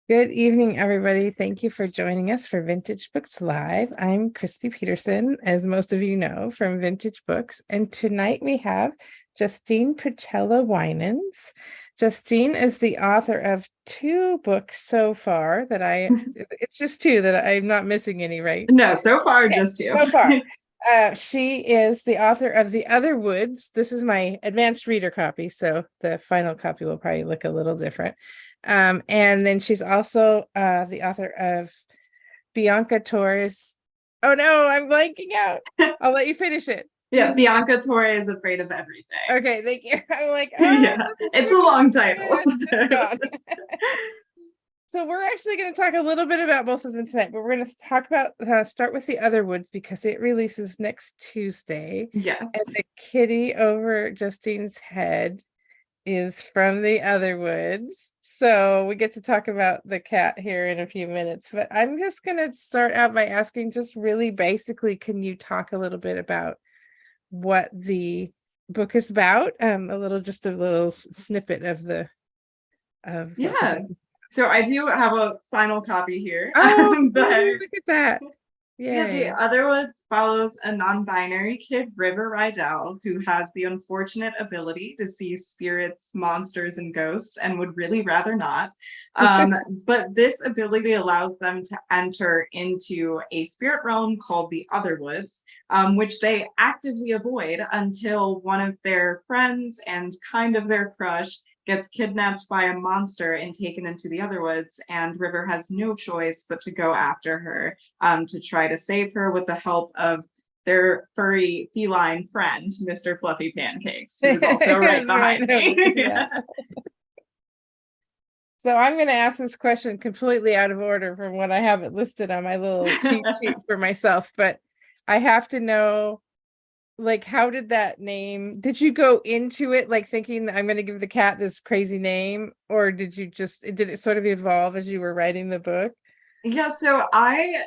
Good evening, everybody. Thank you for joining us for Vintage Books Live. I'm Christy Peterson, as most of you know, from Vintage Books. And tonight we have Justine Pucella Winans. Justine is the author of two books so far it's just two that I'm not missing any, right? No, so far, Yeah, just you. so far. She is the author of The Otherwoods. This is my advanced reader copy, so the final copy will probably look a little different. And then she's also the author of Bianca Torre's. Oh no, I'm blanking out. I'll let you finish it. Yeah, Bianca Torre is afraid of everything. Okay, thank you. I'm like, oh, Yeah, it's a long title. it's just gone. So we're actually going to talk a little bit about both of them tonight, but we're going to talk about start with The Otherwoods because it releases next Tuesday. Yes. And the kitty over Justine's head is from The Otherwoods. So we get to talk about the cat here in a few minutes, but I'm just going to start out by asking just really basically, can you talk a little bit about what the book is about? A little snippet of the Yeah. So I do have a final copy here. Oh, But look at that. yeah, The Yay. Otherwoods follows a non-binary kid, River Rydell, who has the unfortunate ability to see spirits, monsters, and ghosts, and would really rather not. But this ability allows them to enter into a spirit realm called the Otherwoods, which they actively avoid until one of their friends and kind of their crush gets kidnapped by a monster and taken into the Otherwoods, and River has no choice but to go after her to try to save her with the help of their furry feline friend, Mr. Fluffy Pancakes, who's also right behind me. Yeah. So I'm going to ask this question completely out of order from what I have it listed on my little cheat sheet for myself, but I have to know, like, how did did you go into it like thinking that I'm going to give the cat this crazy name, or did it sort of evolve as you were writing the book? Yeah, so I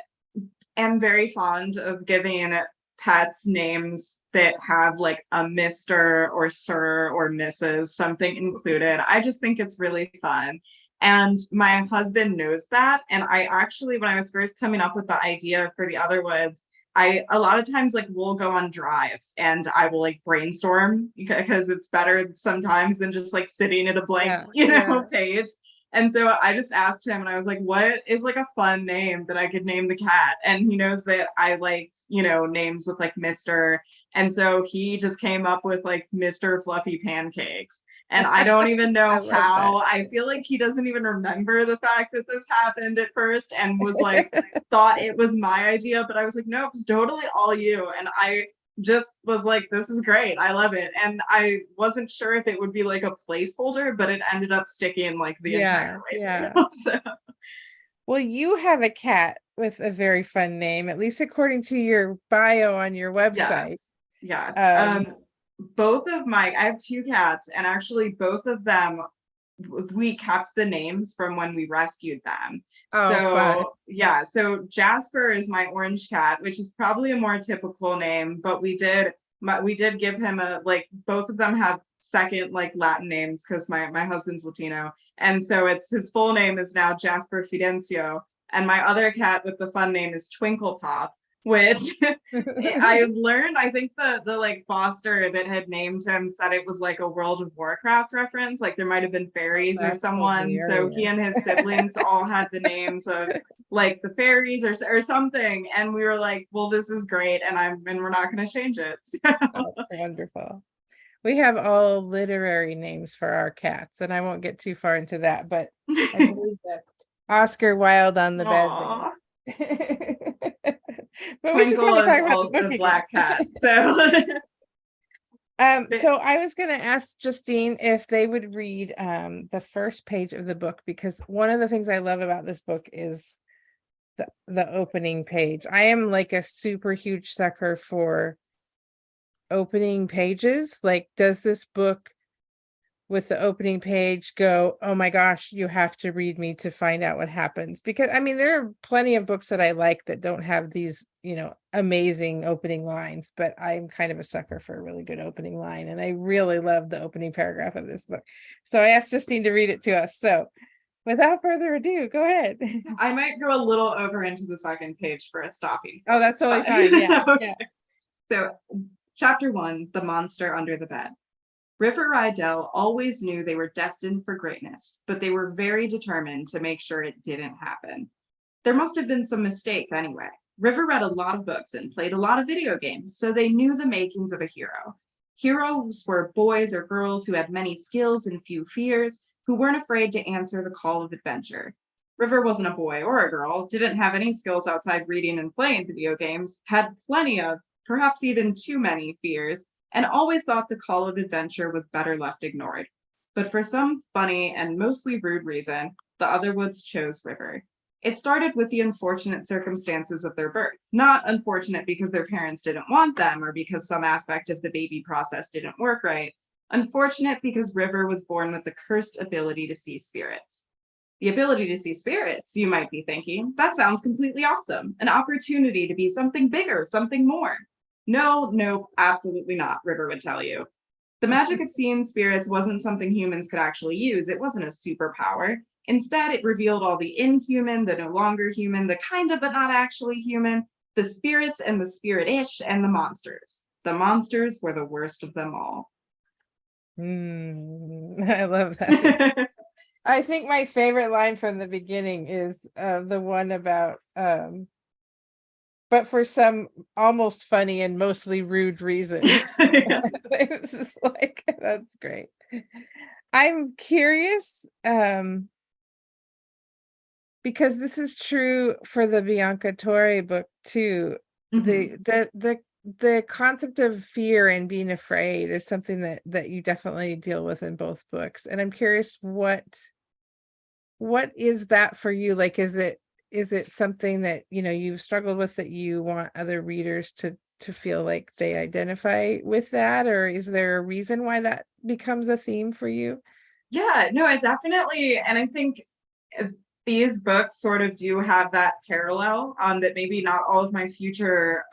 am very fond of giving pets names that have like a Mr. or Sir or Mrs. something included. I just think it's really fun. And my husband knows that. And I actually, when I was first coming up with the idea for the Otherwoods, I a lot of times like we'll go on drives and I will like brainstorm because it's better sometimes than just like sitting at a blank, page. And so I just asked him and I was like, what is like a fun name that I could name the cat? And he knows that I like, names with like Mr. And so he just came up with like Mr. Fluffy Pancakes. And I don't even know how. I feel like he doesn't even remember the fact that this happened at first and was like, thought it was my idea. But I was like, no, it was totally all you. And I just was like, this is great. I love it. And I wasn't sure if it would be like a placeholder, but it ended up sticking like the entire way through. So. Well, you have a cat with a very fun name, at least according to your bio on your website. Yes. I have two cats, and actually both of them, we kept the names from when we rescued them. Fun. Yeah, so Jasper is my orange cat, which is probably a more typical name, but we did give him both of them have second like Latin names because my husband's Latino. And so his full name is now Jasper Fidencio. And my other cat with the fun name is Twinkle Pop, which I've learned, I think the like foster that had named him said it was like a World of Warcraft reference, like there might have been fairies or someone. Hilarious. So he and his siblings all had the names of like the fairies or something, and we were like, well, this is great, and we're not going to change it. That's wonderful. We have all literary names for our cats, and I won't get too far into that, but I believe that Oscar Wilde on the bed. But we should probably talk about the black cat. So so I was going to ask Justine if they would read the first page of the book, because one of the things I love about this book is the opening page. I am like a super huge sucker for opening pages. Like, does this book with the opening page go, oh my gosh, you have to read me to find out what happens. Because I mean, there are plenty of books that I like that don't have these, amazing opening lines, but I'm kind of a sucker for a really good opening line. And I really love the opening paragraph of this book. So I asked Justine to read it to us. So without further ado, go ahead. I might go a little over into the second page for a stopping Oh, point, that's totally but- fine. Yeah. Okay. Yeah. So, chapter 1, The Monster Under the Bed. River Rydell always knew they were destined for greatness, but they were very determined to make sure it didn't happen. There must have been some mistake anyway. River read a lot of books and played a lot of video games, so they knew the makings of a hero. Heroes were boys or girls who had many skills and few fears, who weren't afraid to answer the call of adventure. River wasn't a boy or a girl, didn't have any skills outside reading and playing video games, had plenty of, perhaps even too many fears, and always thought the call of adventure was better left ignored. But for some funny and mostly rude reason, the Otherwoods chose River. It started with the unfortunate circumstances of their birth. Not unfortunate because their parents didn't want them or because some aspect of the baby process didn't work right. Unfortunate because River was born with the cursed ability to see spirits. The ability to see spirits, you might be thinking, that sounds completely awesome. An opportunity to be something bigger, something more. No, absolutely not, River would tell you. The magic of seeing spirits wasn't something humans could actually use. It wasn't a superpower. Instead, it revealed all the inhuman, the no longer human, the kind of but not actually human, the spirits and the spirit-ish, and the monsters. The monsters were the worst of them all. I love that. I think my favorite line from the beginning is the one about but for some almost funny and mostly rude reason. This is like, that's great. I'm curious because this is true for the Bianca Torre book too. The concept of fear and being afraid is something that you definitely deal with in both books. And I'm curious what is that for you? Like, is it something that you've struggled with that you want other readers to feel like they identify with that, or is there a reason why that becomes a theme for you? Yeah, no, it definitely, and I think these books sort of do have that parallel that maybe not all of my future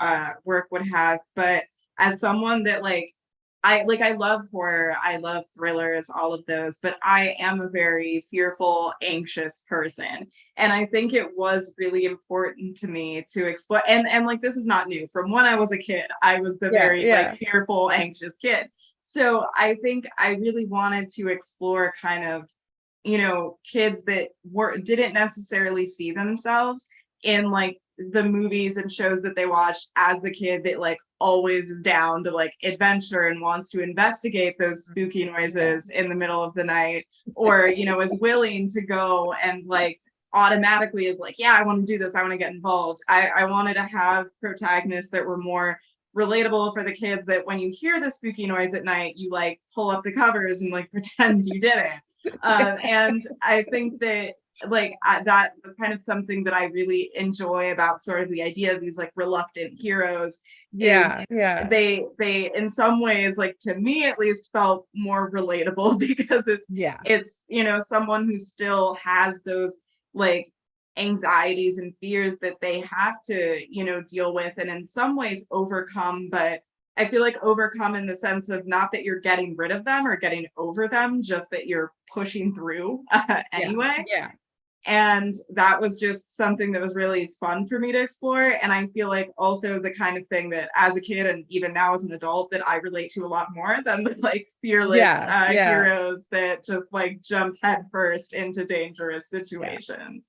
work would have, but as someone that I love horror, I love thrillers, all of those, but I am a very fearful, anxious person. And I think it was really important to me to explore, and this is not new. From when I was a kid, I was the very fearful, anxious kid. So I think I really wanted to explore kind of, kids that didn't necessarily see themselves in the movies and shows that they watched as the kid that always is down to adventure and wants to investigate those spooky noises in the middle of the night, or is willing to go and automatically is yeah, I want to do this, I want to get involved. I wanted to have protagonists that were more relatable for the kids, that when you hear the spooky noise at night, you pull up the covers and pretend you did it. And I think that that was kind of something that I really enjoy about sort of the idea of these reluctant heroes. They in some ways, to me at least, felt more relatable because it's someone who still has those anxieties and fears that they have to deal with and in some ways overcome. But I feel overcome in the sense of not that you're getting rid of them or getting over them, just that you're pushing through anyway. And that was just something that was really fun for me to explore. And I feel also the kind of thing that as a kid and even now as an adult that I relate to a lot more than the fearless heroes that just jump headfirst into dangerous situations.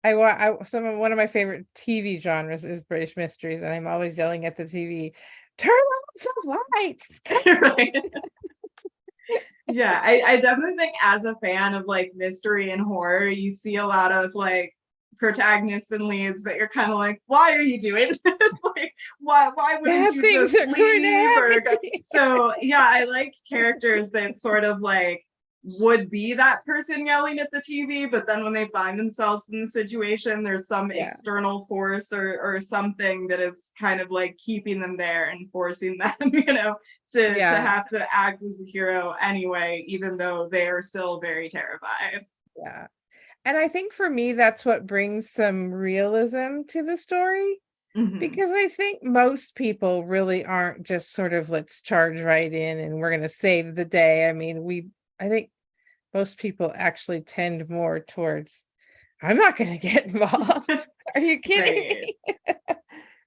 One of my favorite TV genres is British mysteries, and I'm always yelling at the TV, turn on some lights. Right. Yeah, I definitely think as a fan of mystery and horror, you see a lot of protagonists and leads that you're kind of why are you doing this? Why wouldn't you just leave? So yeah, I like characters that sort of would be that person yelling at the TV, but then when they find themselves in the situation, there's some Yeah. external force or something that is kind of like keeping them there and forcing them, you know, to Yeah. have to act as the hero anyway, even though they are still very terrified. Yeah. And I think for me, that's what brings some realism to the story, Mhm. because I think most people really aren't just sort of let's charge right in and we're going to save the day. I mean, I think most people actually tend more towards, I'm not going to get involved. Are you kidding Right. me?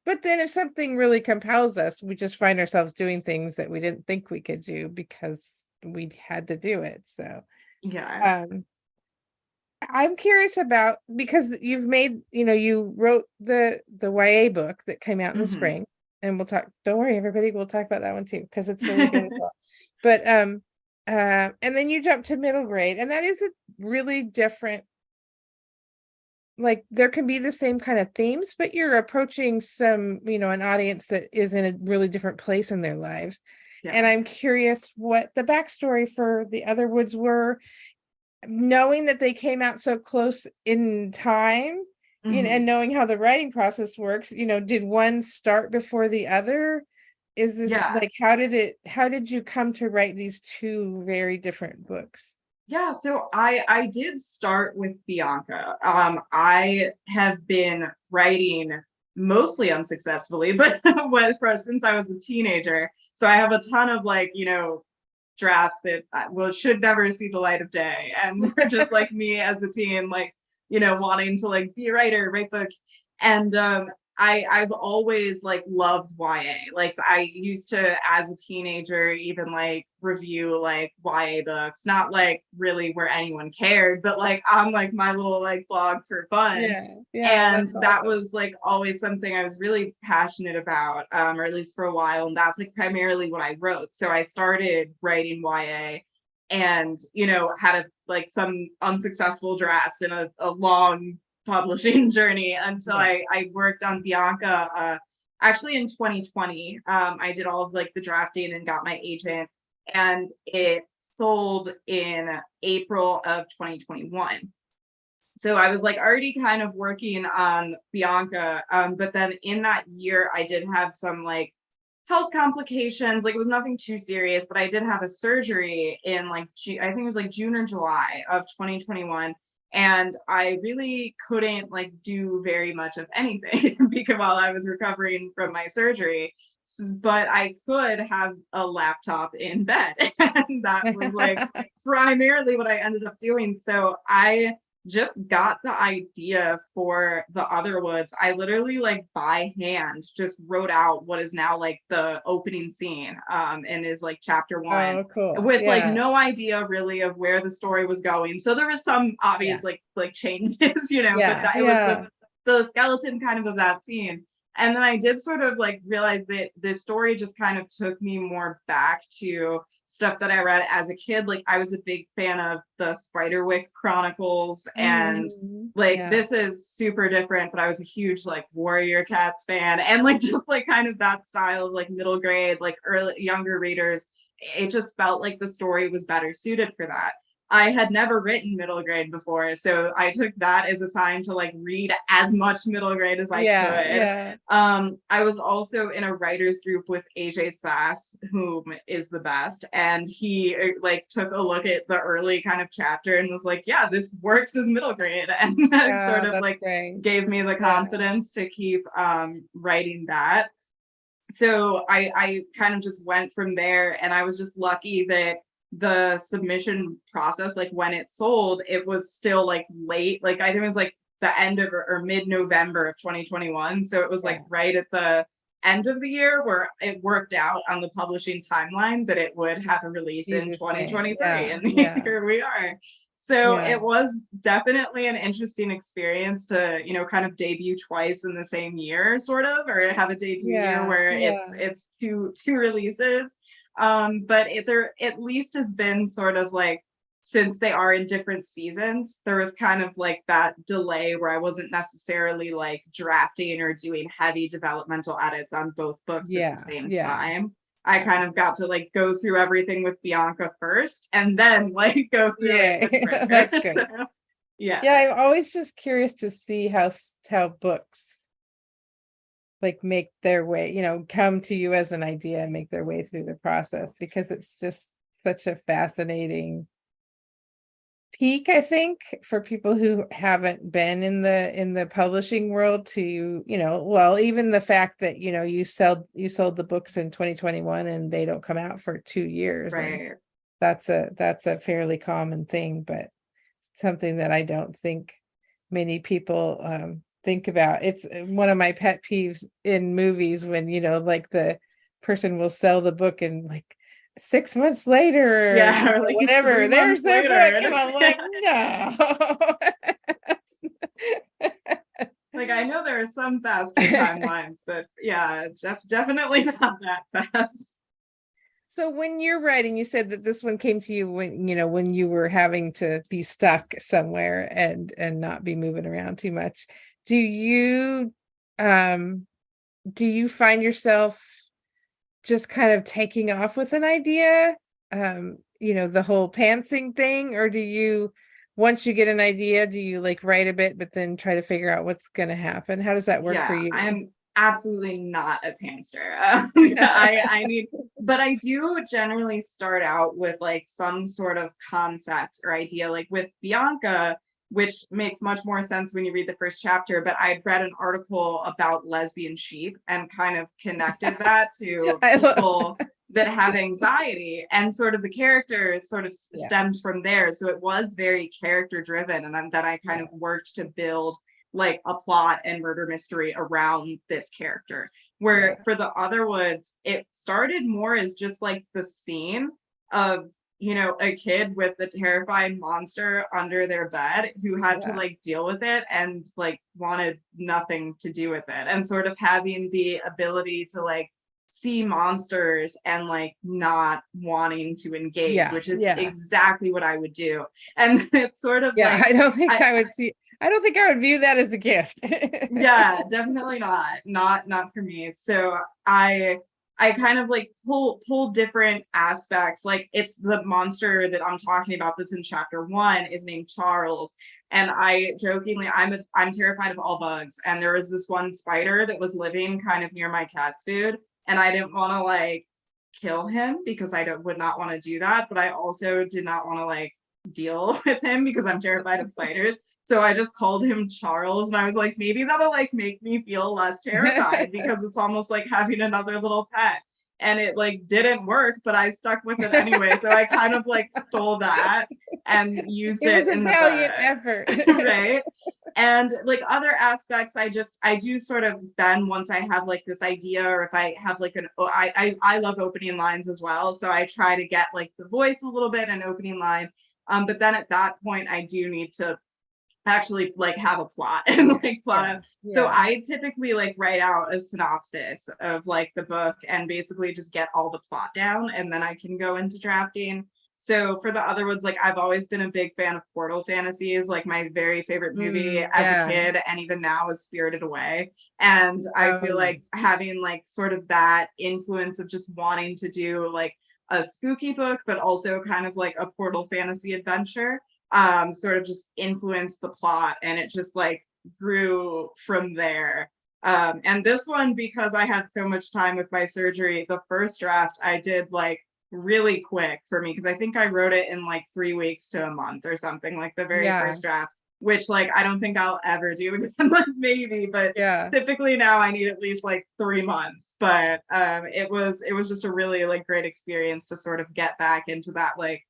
But then if something really compels us, we just find ourselves doing things that we didn't think we could do because we had to do it. So, Yeah. um, I'm curious about, because you've made, you wrote the YA book that came out in the Mhm. spring, and don't worry, everybody, we'll talk about that one too, because it's really good as well. But and then you jump to middle grade, and that is a really different, like there can be the same kind of themes, but you're approaching an audience that is in a really different place in their lives. And Yeah. I'm curious what the backstory for the Otherwoods were, knowing that they came out so close in time, Mhm. and knowing how the writing process works, did one start before the other? Is this Yeah. like, how did you come to write these two very different books? Yeah, so I did start with Bianca. I have been writing mostly unsuccessfully, but since I was a teenager. So I have a ton of like, drafts that should never see the light of day, and were just like me as a teen, like, wanting to like be a writer, write books. And I've always like loved YA. Like I used to, as a teenager, even like review like YA books, not like really where anyone cared, but like on like my little like blog for fun. Yeah, yeah, And that's that awesome. was like always something I was really passionate about, or at least for a while. And that's like primarily what I wrote. So I started writing YA, and had like some unsuccessful drafts in a long publishing journey until Yeah. I worked on Bianca, actually in 2020. I did all of like the drafting and got my agent, and it sold in April of 2021. So I was like already kind of working on Bianca, but then in that year I did have some like health complications. Like it was nothing too serious, but I did have a surgery in like I think it was like June or July of 2021, and I really couldn't like do very much of anything because while I was recovering from my surgery. But I could have a laptop in bed, and that was like primarily what I ended up doing. So I just got the idea for the Otherwoods. I literally like by hand just wrote out what is now like the opening scene, and is like chapter one, Oh, cool. with like Yeah, no idea really of where the story was going. So there was some yeah, obvious like changes, but yeah, it was yeah, the skeleton kind of that scene. And then I did sort of like realize that this story just kind of took me more back to stuff that I read as a kid. Like I was a big fan of the Spiderwick Chronicles, and like yeah, this is super different, but I was a huge like Warrior Cats fan, and like just like kind of that style of like middle grade, like early younger readers. It just felt like the story was better suited for that. I had never written middle grade before, so I took that as a sign to like read as much middle grade as I yeah, could. yeah. I was also in a writers group with AJ Sass, whom is the best, and he like took a look at the early kind of chapter and was like, "Yeah, this works as middle grade," and that sort Yeah, of that's like great. gave me the Yeah, confidence to keep writing that. So I kind of just went from there, and I was just lucky that the submission process, like when it sold, it was still like late, like I think it was like the end of or mid-November of 2021, so it was like yeah, right at the end of the year where it worked out on the publishing timeline that it would have a release be in the same. 2023, Yeah, and yeah, here we are. So yeah, it was definitely an interesting experience to, kind of debut twice in the same year, sort of, or have a debut year yeah, where it's yeah, it's two releases. But there at least has been sort of like, since they are in different seasons, there was kind of like that delay where I wasn't necessarily like drafting or doing heavy developmental edits on both books at the yeah, same yeah, time. I kind of got to like go through everything with Bianca first and then like go through it with Yeah, Ritter. that's good. So, yeah. Yeah, I'm always just curious to see how books like make their way, come to you as an idea and make their way through the process, because it's just such a fascinating peak, I think, for people who haven't been in the publishing world to, well, even the fact that, you sold the books in 2021 and they don't come out for 2 years. And Right. that's a fairly common thing, but something that I don't think many people think about. It's one of my pet peeves in movies when, like the person will sell the book and like 6 months later, or Yeah, or like whatever, 3 months there's their book. later. And I'm like, no. Like I know there are some faster timelines, but yeah, it's definitely not that fast. So when you're writing, you said that this one came to you when you were having to be stuck somewhere and not be moving around too much. Do you um do you find yourself just kind of taking off with an idea? The whole pantsing thing, or do you, once you get an idea, do you like write a bit but then try to figure out what's going to happen? How does that work for Yeah, you? I'm absolutely not a pantser. I need, but I do generally start out with like some sort of concept or idea, like with Bianca, which makes much more sense when you read the first chapter. But I'd read an article about lesbian sheep and kind of connected that to I love people that have anxiety, and sort of the characters sort of yeah. stemmed from there. So it was very character driven, and then I kind of worked to build like a plot and murder mystery around this character. Where Yeah. for the Otherwoods, it started more as just like the scene of, a kid with the terrifying monster under their bed who had to Yeah. like deal with it and like wanted nothing to do with it, and sort of having the ability to like see monsters and like not wanting to engage, Yeah. which is Yeah. exactly what I would do. And it's sort of Yeah. like I don't think I would view that as a gift. yeah, definitely not for me. So I kind of like pull different aspects. Like it's the monster that I'm talking about that's in chapter 1 is named Charles, and I jokingly, I'm terrified of all bugs, and there was this one spider that was living kind of near my cat's food, and I didn't want to like kill him because would not want to do that, but I also did not want to like deal with him because I'm terrified of spiders. So I just called him Charles, and I was like, maybe that'll like make me feel less terrified because it's almost like having another little pet. And it like didn't work, but I stuck with it anyway. So I kind of like stole that and used It was it a in the valiant book. effort. Right. And like other aspects, I do sort of then once I have like this idea, or if I have like I love opening lines as well. So I try to get like the voice a little bit and opening line. But then at that point I do need to actually like have a plot and like plot Yeah. out. So Yeah. I typically like write out a synopsis of like the book and basically just get all the plot down, and then I can go into drafting. So for the Otherwoods, like I've always been a big fan of portal fantasies. Like my very favorite movie as a Yeah. kid and even now is Spirited Away. And I Oh, feel like yes. having like sort of that influence of just wanting to do like a spooky book, but also kind of like a portal fantasy adventure, sort of just influenced the plot, and it just like grew from there. And this one, because I had so much time with my surgery, the first draft I did like really quick for me, because I think I wrote it in like 3 weeks to a month or something, like the very Yeah. first draft, which like I don't think I'll ever do again, like maybe, but Yeah. typically now I need at least like 3 months. But it was just a really like great experience to sort of get back into that like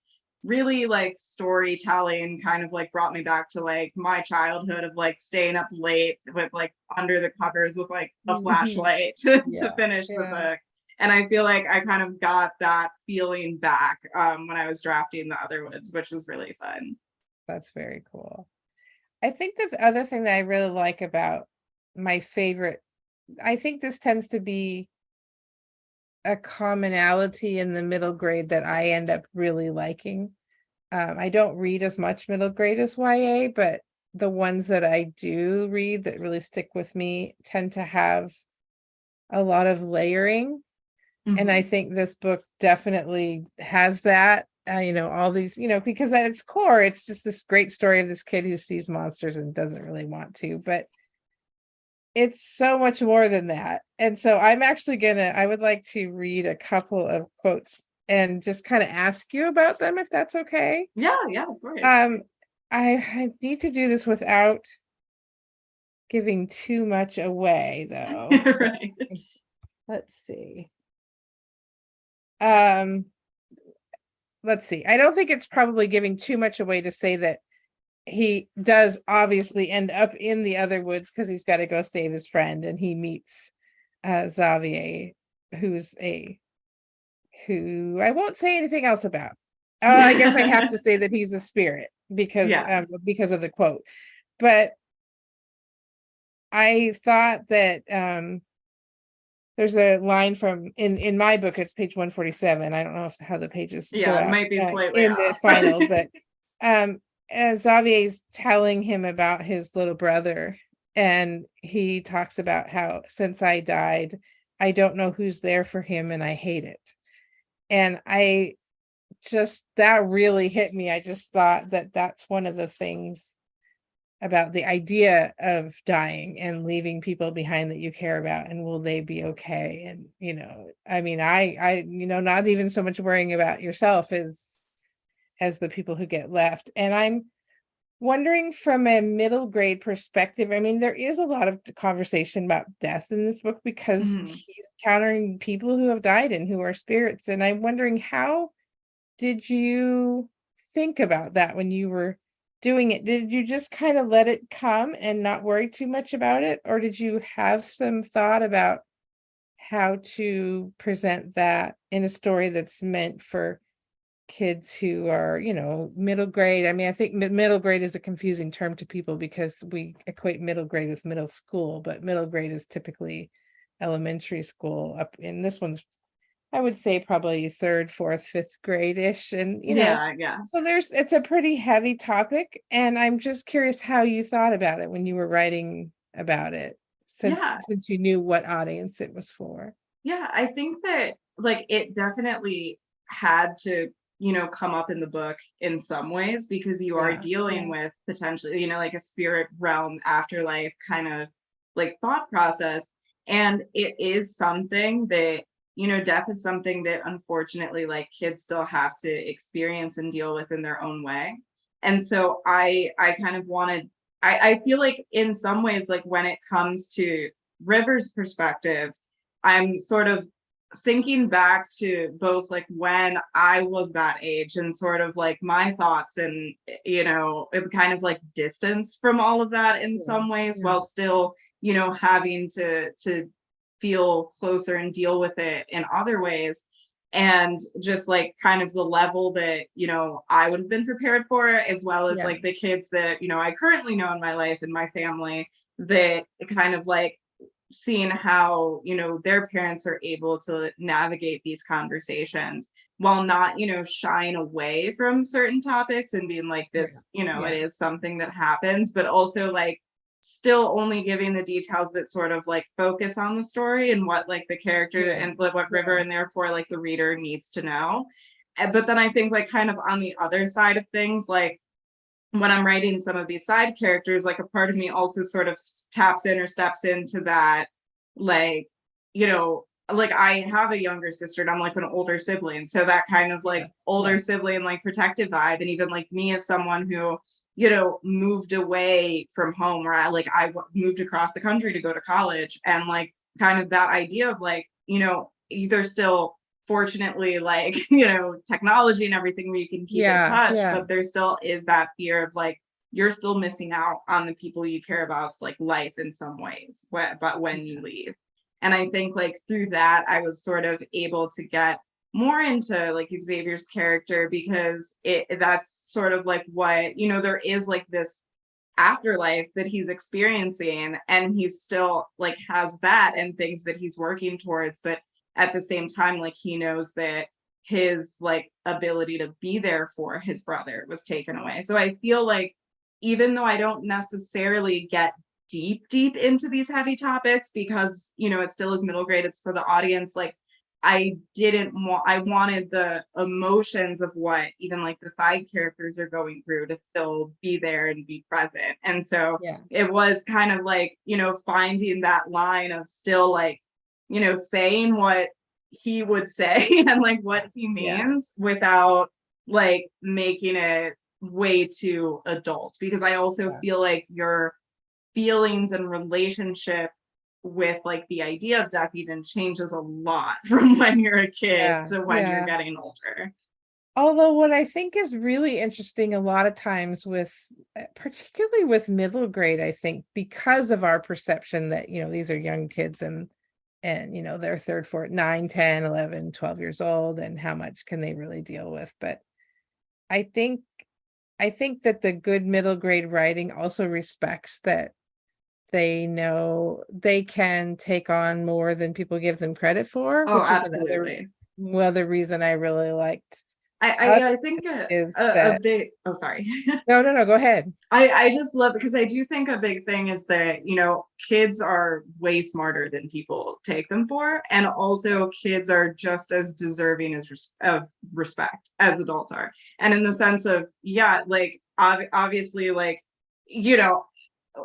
really like storytelling, kind of like brought me back to like my childhood of like staying up late with like under the covers with like a Mhm. flashlight to Yeah. finish the Yeah. book. And I feel like I kind of got that feeling back when I was drafting the Otherwoods, which was really fun. That's very cool. I think the other thing that I really like about my favorite, I think this tends to be a commonality in the middle grade that I end up really liking. I don't read as much middle grade as YA, but the ones that I do read that really stick with me tend to have a lot of layering. And I Mhm. think this book definitely has that, all these, because at its core, it's just this great story of this kid who sees monsters and doesn't really want to, but it's so much more than that. And so I would like to read a couple of quotes and just kind of ask you about them, if that's okay. Yeah, yeah, of course. Um, I need to do this without giving too much away, though. Right. Let's see. Um, let's see. I don't think it's probably giving too much away to say that he does obviously end up in the other woods because he's got to go save his friend, and he meets Xavier, who's a who I won't say anything else about. I guess I have to say that he's a spirit Yeah. because of the quote. But I thought that there's a line from in my book, it's page 147. I don't know how the pages go Yeah, it out might be slightly in the off. final, but Xavier's telling him about his little brother, and he talks about how since I died, I don't know who's there for him, and I hate it. And that really hit me. I just thought that that's one of the things about the idea of dying and leaving people behind that you care about, and will they be okay? And I mean, not even so much worrying about yourself as the people who get left. And I'm wondering, from a middle grade perspective, I mean, there is a lot of conversation about death in this book because Mhm. he's encountering people who have died and who are spirits. And I'm wondering, how did you think about that when you were doing it? Did you just kind of let it come and not worry too much about it? Or did you have some thought about how to present that in a story that's meant for kids who are, middle grade? I mean, I think middle grade is a confusing term to people because we equate middle grade with middle school, but middle grade is typically elementary school. Up in this one's, I would say, probably third, fourth, fifth grade-ish. And Yeah, yeah. so it's a pretty heavy topic, and I'm just curious how you thought about it when you were writing about it, since Yeah. you knew what audience it was for. Yeah, I think that like it definitely had to, come up in the book in some ways because you are Yeah, dealing yeah, with potentially, like a spirit realm afterlife kind of like thought process. And it is something that, death is something that unfortunately like kids still have to experience and deal with in their own way. And so I kind of wanted I feel like in some ways, like when it comes to River's perspective, I'm sort of thinking back to both like when I was that age and sort of like my thoughts and it kind of like distance from all of that in yeah, some ways yeah, while still, having to feel closer and deal with it in other ways. And just like kind of the level that, I would have been prepared for, as well as yeah, like the kids that, I currently know in my life and my family that kind of like seeing how their parents are able to navigate these conversations while not shying away from certain topics and being like yeah, this it yeah, is something that happens, but also like still only giving the details that sort of like focus on the story and what like the character yeah, and what River yeah, and therefore like the reader needs to know. But then I think like kind of on the other side of things, like when I'm writing some of these side characters, like a part of me also sort of taps in or steps into that, like, like I have a younger sister and I'm like an older sibling. So that kind of yeah, like older yeah, sibling, like protective vibe. And even like me as someone who, moved away from home where moved across the country to go to college and like kind of that idea of like, either still fortunately like technology and everything where you can keep in yeah, touch, yeah, but there still is that fear of like you're still missing out on the people you care about's like life in some ways but when you yeah, leave. And I think like through that I was sort of able to get more into like Xavier's character because that's sort of like what there is like this afterlife that he's experiencing and he's still like has that and things that he's working towards, but at the same time like he knows that his like ability to be there for his brother was taken away. So I feel like even though I don't necessarily get deep into these heavy topics because it still is middle grade, it's for the audience, like I didn't want, I wanted the emotions of what even like the side characters are going through to still be there and be present. And so Yeah. it was kind of like, finding that line of still like, saying what he would say and like what he Yeah. means without like making it way too adult. Because I also Yeah. feel like your feelings and relationship with like the idea of death even changes a lot from when you're a kid Yeah. to when you're Yeah. getting older. Although what I think is really interesting a lot of times with, particularly with middle grade, I think because of our perception that, these are young kids and they're third, fourth, 9, 10, 11, 12 years old, and how much can they really deal with? But I think I think that the good middle grade writing also respects that they know they can take on more than people give them credit for, Oh, which is absolutely. another reason I really liked I think is a that big, oh, sorry. no, go ahead. I just love, because I do think a big thing is that, kids are way smarter than people take them for. And also kids are just as deserving of respect as adults are. And in the sense of, yeah, like obviously, like,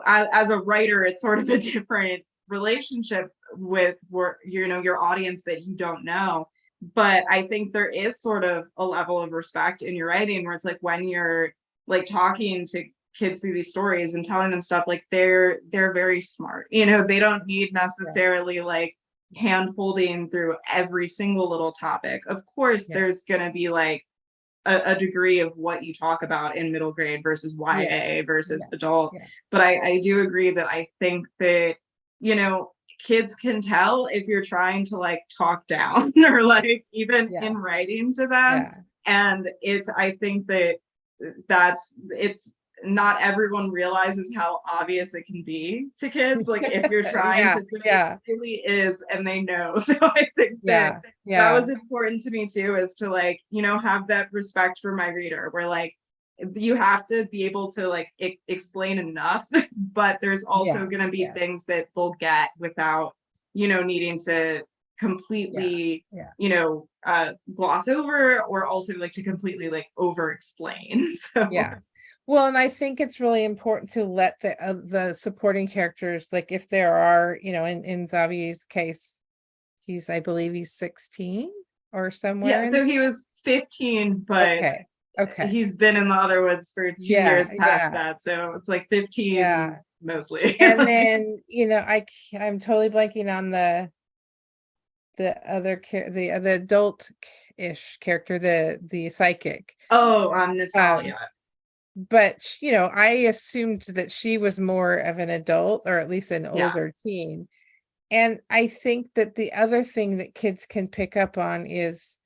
as a writer, it's sort of a different relationship with your audience that you don't know. But I think there is sort of a level of respect in your writing where it's like when you're like talking to kids through these stories and telling them stuff, like they're very smart, they don't need Yeah, necessarily like hand holding through every single little topic. Of course yeah, there's going to be like a degree of what you talk about in middle grade versus YA yes, versus yeah, adult. yeah, But I do agree that I think that, kids can tell if you're trying to like talk down or like even yeah, in writing to them. yeah. And I think that it's not everyone realizes how obvious it can be to kids. Like if you're trying Yeah, to, it yeah, really is, and they know. So I think that yeah, that yeah, was important to me too, is to like, have that respect for my reader where like you have to be able to like explain enough, but there's also yeah, going to be yeah, things that they'll get without, needing to yeah, completely, yeah. gloss over, or also like to completely like over explain. So Yeah. Well, and I think it's really important to let the supporting characters, like if there are, in Xavier's case, I believe he's 16 or somewhere yeah, in. so he was 15, but Okay. Okay. he's been in the Otherwoods for 2 years Yeah, past yeah, that, so it's like 15 yeah. mostly. And then, I'm totally blanking on the other the adult-ish character, the psychic. Oh, Um, Natalia. but I assumed that she was more of an adult, or at least an Yeah, older teen. And I think that the other thing that kids can pick up on is,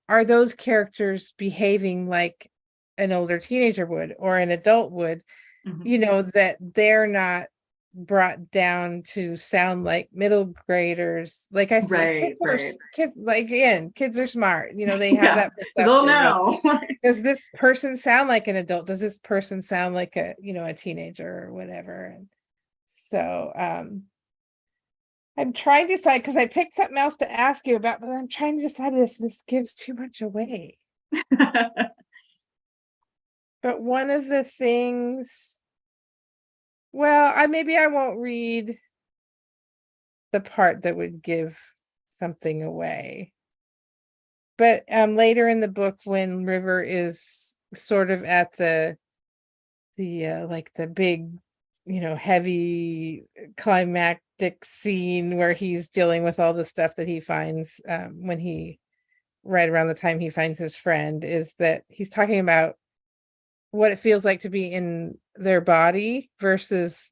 are those characters behaving like an older teenager would or an adult would, mhm. that they're not brought down to sound like middle graders. Like I said, Right, right. kids are smart. They have Yeah, that they'll perception of, know. does this person sound like an adult? Does this person sound like a teenager or whatever? And so I'm trying to decide, because I picked something else to ask you about, but I'm trying to decide if this gives too much away. But one of the things, well, maybe I won't read the part that would give something away. But later in the book, when River is sort of at the like the big, heavy climactic scene where he's dealing with all the stuff that he finds, when he right around the time he finds his friend, is that he's talking about what it feels like to be in their body versus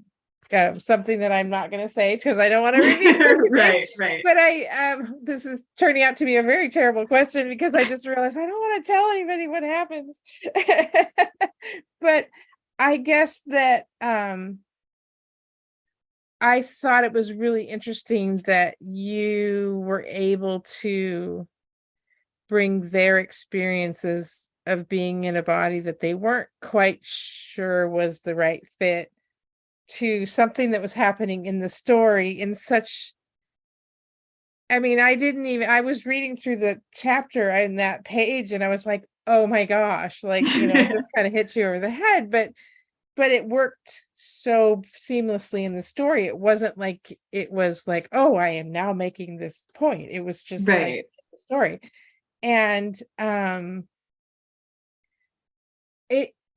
something that I'm not going to say because I don't want to reveal anything. Right, right. But this is turning out to be a very terrible question because I just realized I don't want to tell anybody what happens. But I guess that I thought it was really interesting that you were able to bring their experiences of being in a body that they weren't quite sure was the right fit to something that was happening in the story in such I mean, I was reading through the chapter and that page and I was like, oh my gosh, like, it just kind of hits you over the head, but it worked so seamlessly in the story. It wasn't like it was like, oh, I am now making this point. It was just like Right. the story. And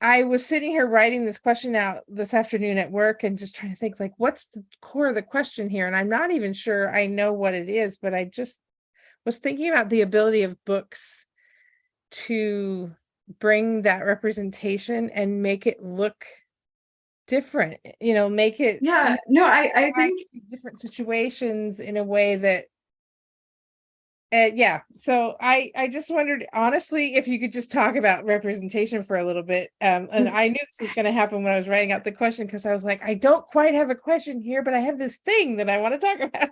I was sitting here writing this question out this afternoon at work and just trying to think like, what's the core of the question here? And I'm not even sure I know what it is, but I just was thinking about the ability of books to bring that representation and make it look different, make it Yeah, no, I apply think to different situations in a way that yeah, so I just wondered honestly if you could just talk about representation for a little bit, and I knew this was going to happen when I was writing out the question because I was like, I don't quite have a question here, but I have this thing that I want to talk about.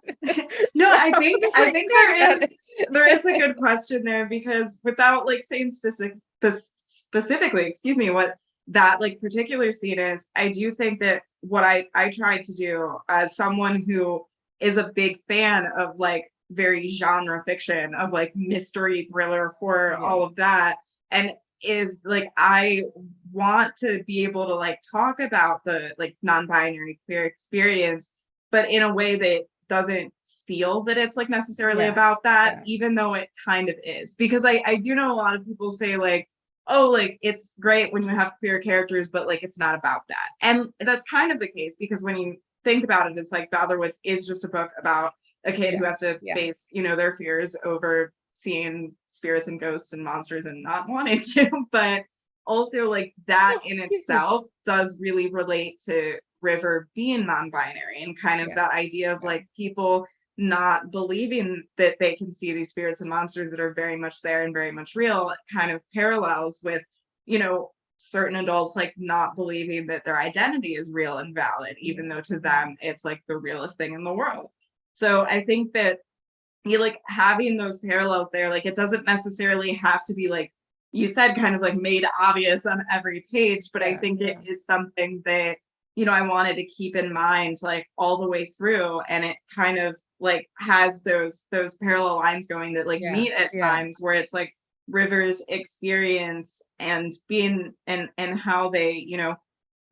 no, So I think just I like think talk about there is a it. good question there, because without like saying specifically, excuse me, what that like particular scene is, I do think that what I tried to do as someone who is a big fan of like very genre fiction, of like mystery, thriller, horror, Yeah, all of that, and is like I want to be able to like talk about the like non-binary queer experience, but in a way that doesn't feel that it's like necessarily yeah, about that, yeah, even though it kind of is. Because I do know a lot of people say like, oh, like it's great when you have queer characters, but like it's not about that. And that's kind of the case, because when you think about it, it's like The Otherwoods is just a book about a kid who yeah, has to yeah. face, their fears over seeing spirits and ghosts and monsters and not wanting to. But also like that Oh, in excuse me. itself does really relate to River being non-binary, and kind of that Yes, idea of yeah, like people not believing that they can see these spirits and monsters that are very much there and very much real, kind of parallels with, certain adults like not believing that their identity is real and valid, even yeah, though to yeah, them it's like the realest thing in the world. So I think that you like having those parallels there, like it doesn't necessarily have to be like you said, kind of like made obvious on every page, but I yeah, think it yeah, is something that I wanted to keep in mind like all the way through, and it kind of like has those parallel lines going that like yeah, meet at yeah, times, where it's like River's experience and being and how they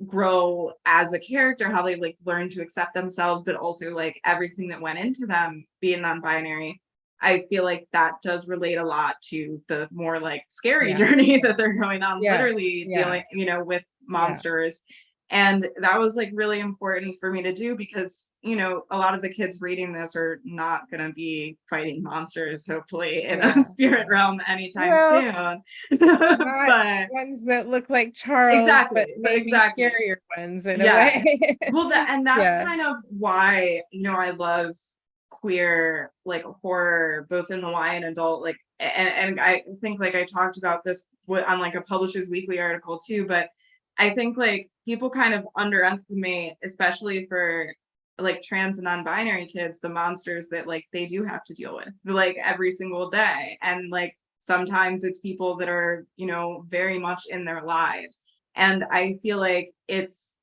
grow as a character, how they like learn to accept themselves, but also like everything that went into them being non-binary. I feel like that does relate a lot to the more like scary yeah, journey yeah. that they're going on, Yes, literally yeah, dealing, with yeah, monsters. And that was like really important for me to do, because, a lot of the kids reading this are not going to be fighting monsters, hopefully, in a yeah, spirit yeah. realm anytime Well, soon. not But ones that look like Charles, but exactly, but maybe exactly. scarier ones in a Yeah. way. Well, and that's Yeah, kind of why, I love queer like horror, both in the Y and adult, like, and I think like I talked about this on like a Publishers Weekly article too, but I think like people kind of underestimate, especially for like trans and non-binary kids, the monsters that like they do have to deal with like every single day. And like sometimes it's people that are, very much in their lives. And I feel like it's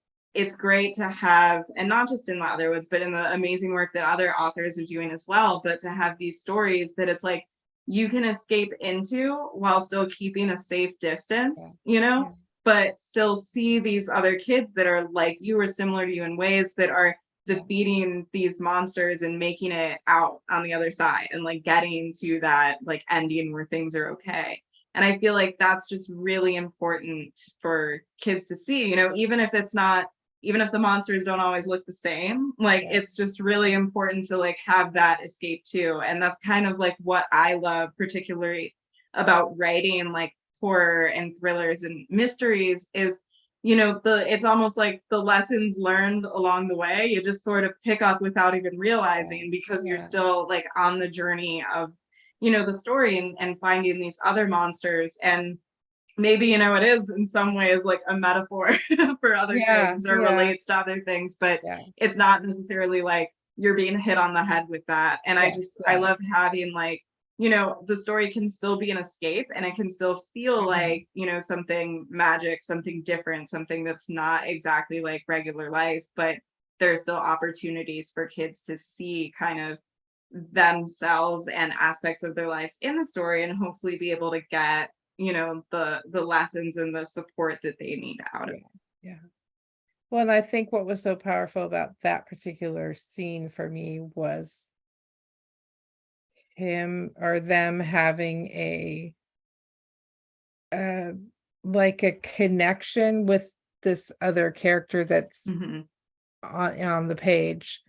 great to have, and not just in Otherwoods, but in the amazing work that other authors are doing as well, but to have these stories that it's like you can escape into while still keeping a safe yeah, distance, yeah, but still see these other kids that are like you or similar to you in ways that are yeah, defeating these monsters and making it out on the other side, and like getting to that like ending where things are okay. And I feel like that's just really important for kids to see, even if it's not, even if the monsters don't always look the same, like yeah, it's just really important to like have that escape too. And that's kind of like what I love particularly about writing like horror and thrillers and mysteries is, it's almost like the lessons learned along the way you just sort of pick up without even yeah, realizing, because you're yeah, still like on the journey of the story, and finding these other monsters. And maybe, it is in some ways like a metaphor for other yeah, things, or yeah, relates to other things, but yeah, it's not necessarily like you're being hit on the head with that. And yes, I yeah. love having like, the story can still be an escape, and it can still feel Mhm. like, something magic, something different, something that's not exactly like regular life, but there's still opportunities for kids to see kind of themselves and aspects of their lives in the story, and hopefully be able to get, you know, the lessons and the support that they need out of it. Yeah. Well, and I think what was so powerful about that particular scene for me was him or them having uh like a connection with this other character that's Mhm. on the page,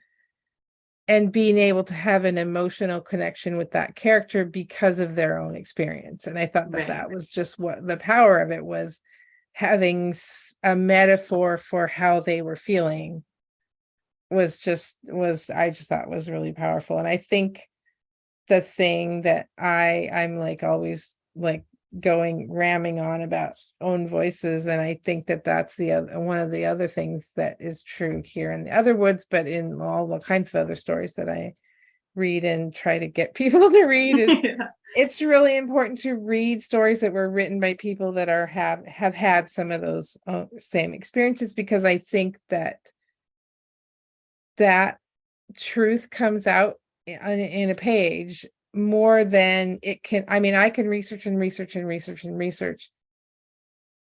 and being able to have an emotional connection with that character because of their own experience. And I thought that Right. that was just what the power of it was, having a metaphor for how they were feeling was I just thought was really powerful. And I think the thing that I'm like always like going ramming on about own voices, and I think that that's the other one of the other things that is true here in the Otherwoods, but in all the kinds of other stories that I read and try to get people to read, is Yeah. it's really important to read stories that were written by people that have had some of those same experiences, because I think that that truth comes out in a page more than it can. I mean, I can research and research and research and research,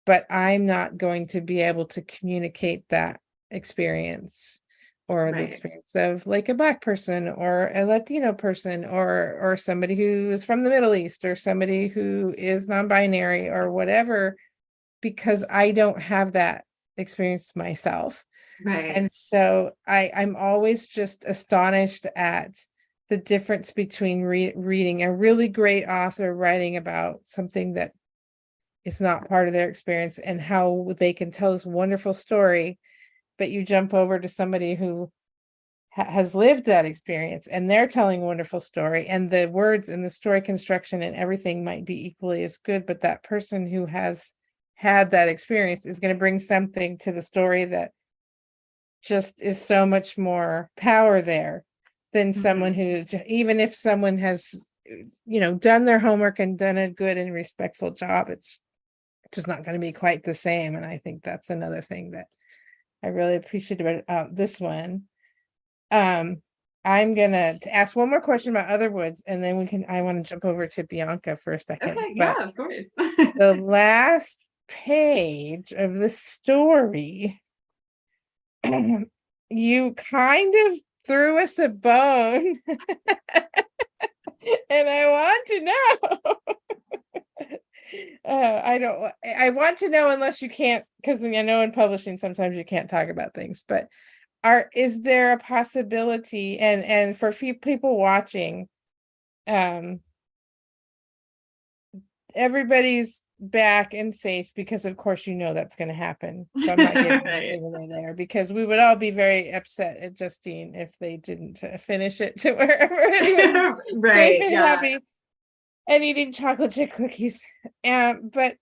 but I'm not going to be able to communicate that experience, or the Right. experience of like a Black person or a Latino person, or somebody who is from the Middle East, or somebody who is non-binary or whatever, because I don't have that experience myself. Right. And so I'm always just astonished at the difference between reading a really great author writing about something that is not part of their experience, and how they can tell this wonderful story, but you jump over to somebody who has lived that experience and they're telling a wonderful story, and the words and the story construction and everything might be equally as good, but that person who has had that experience is going to bring something to the story that just is so much more power there than someone Mhm. who, even if someone has, done their homework and done a good and respectful job, it's just not going to be quite the same. And I think that's another thing that I really appreciate about this one. Um, I'm gonna ask one more question about Otherwoods, and then I want to jump over to Bianca for a second. Okay, But yeah, of course. the last page of the story, you kind of threw us a bone, and I want to know. I want to know, unless you can't, because I know in publishing sometimes you can't talk about things, but is there a possibility, and for few people watching, um everybody's back and safe, because of course that's going to happen, so I'm not giving Right. anything away there, because we would all be very upset at Justine if they didn't finish it to where everybody was safe Right. and Yeah. happy and eating chocolate chip cookies. But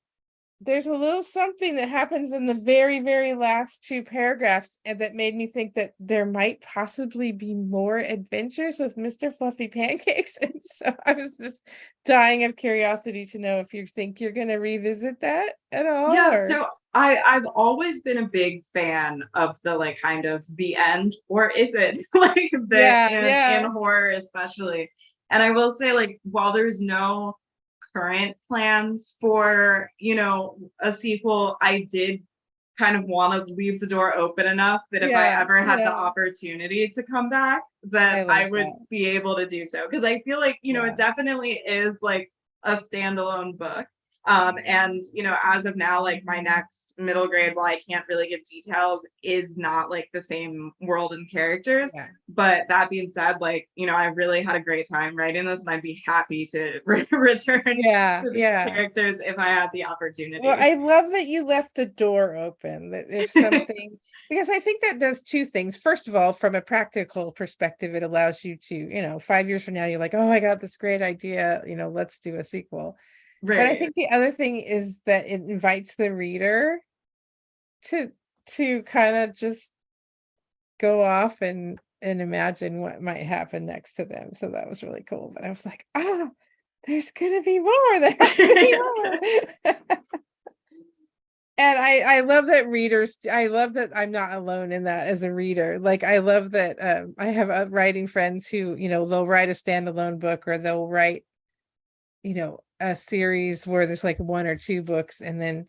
there's a little something that happens in the very, very last two paragraphs, and that made me think that there might possibly be more adventures with Mr. Fluffy Pancakes. And so I was just dying of curiosity to know if you think you're going to revisit that at all, Yeah, or so I've always been a big fan of the like kind of the end, or is it like the yeah, in yeah, horror especially. And I will say, like, while there's no current plans for, you know, a sequel, I did kind of want to leave the door open enough that if I yeah, ever had the yeah. opportunity to come back, that I I like would that. be able to do so. Because I feel like, you know, it Yeah. definitely is like a standalone book. And you know, as of now, like my next middle grade, while I can't really give details, is not like the same world and characters. Yeah. But that being said, like, you know, I really had a great time writing this, and I'd be happy to return Yeah. to these Yeah. characters if I had the Well, opportunity. I love that you left the door open, that if something, because I think that does two things. First of all, from a practical perspective, it allows you to, 5 years from now, you're like, oh, I got this great idea, let's do a sequel. But I Right. think the other thing is that it invites the reader to kind of just go off and imagine what might happen next to them. So that was really cool. But I was like, there's gonna be more. There has to be more. And I love that readers, I love that I'm not alone in that as a reader. Like, I love that I have writing friends who, they'll write a standalone book, or they'll write, a series where there's like one or two books, and then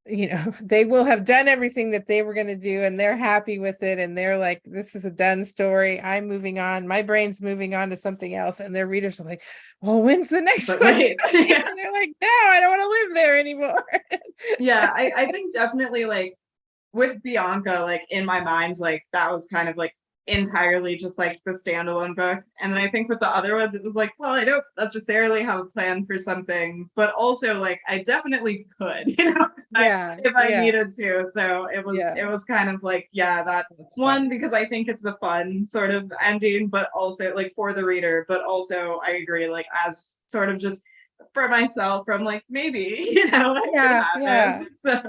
they will have done everything that they were going to do, and they're happy with it, and they're like, this is a done story, I'm moving on, my brain's moving on to something else, and their readers are like, well, when's the next But one? wait, And they're like, no, I don't want to live there anymore. yeah, I think definitely like with Bianca, like in my mind, like that was kind of like entirely just like the standalone book. And then I think with the other ones, it was like, well, I don't necessarily have a plan for something, but also like I definitely could, Yeah, if I yeah, needed to. So yeah, it was kind of like, yeah, that that's one, fun. because I think it's a fun sort of ending, but also like for the reader, but also I agree, like as sort of just for myself, from like maybe, that could Yeah, happen. yeah. So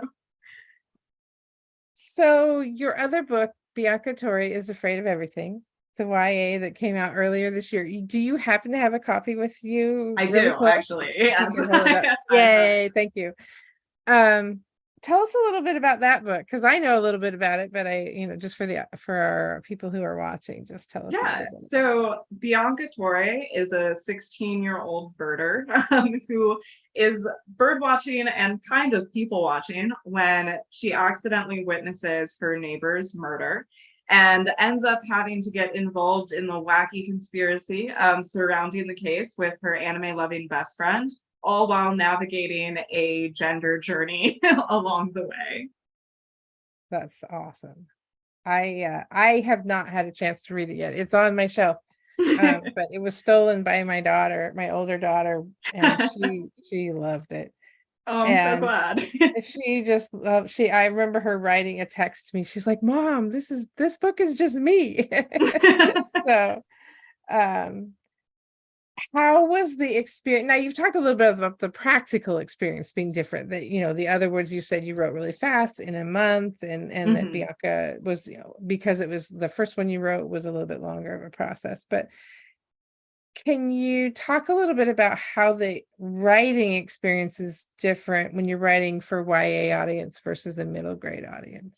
So your other book, Bianca Torre is Afraid of Everything, the YA that came out earlier this year. Do you happen to have a copy with you I really do close? actually. If you Yes. can hold it up. Yay, thank you. Um, Tell us a little bit about that book, because I know a little bit about it, but just for our people who are watching, just tell us a Yeah. little bit about it. So Bianca Torre is a 16-year-old birder who is bird watching and kind of people watching when she accidentally witnesses her neighbor's murder and ends up having to get involved in the wacky conspiracy surrounding the case with her anime loving best friend, all while navigating a gender journey along the way. That's awesome. I have not had a chance to read it yet. It's on my shelf. But it was stolen by my daughter, my older daughter, and she loved it. Oh, I'm so And glad. she just loved, I remember her writing a text to me. She's like, Mom, this book is just me. So um how was the experience? Now, you've talked a little bit about the practical experience being different, that the other words, you said you wrote really fast in a month, and that Mhm. Bianca was, because it was the first one you wrote, was a little bit longer of a process. But can you talk a little bit about how the writing experience is different when you're writing for YA audience versus a middle grade audience?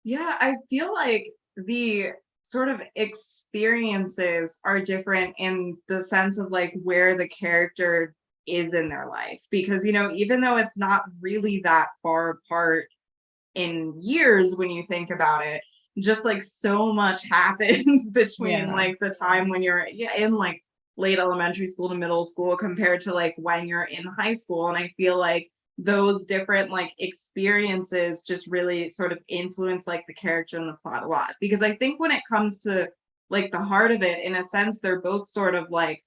Yeah, I feel like the sort of experiences are different in the sense of like where the character is in their life. Because, even though it's not really that far apart in years when you think about it, just like so much happens between Yeah, like the time when you're, yeah, in like late elementary school to middle school compared to like when you're in high school. And I feel like those different like experiences just really sort of influence like the character and the plot a lot, because I think when it comes to like the heart of it, in a sense they're both sort of like,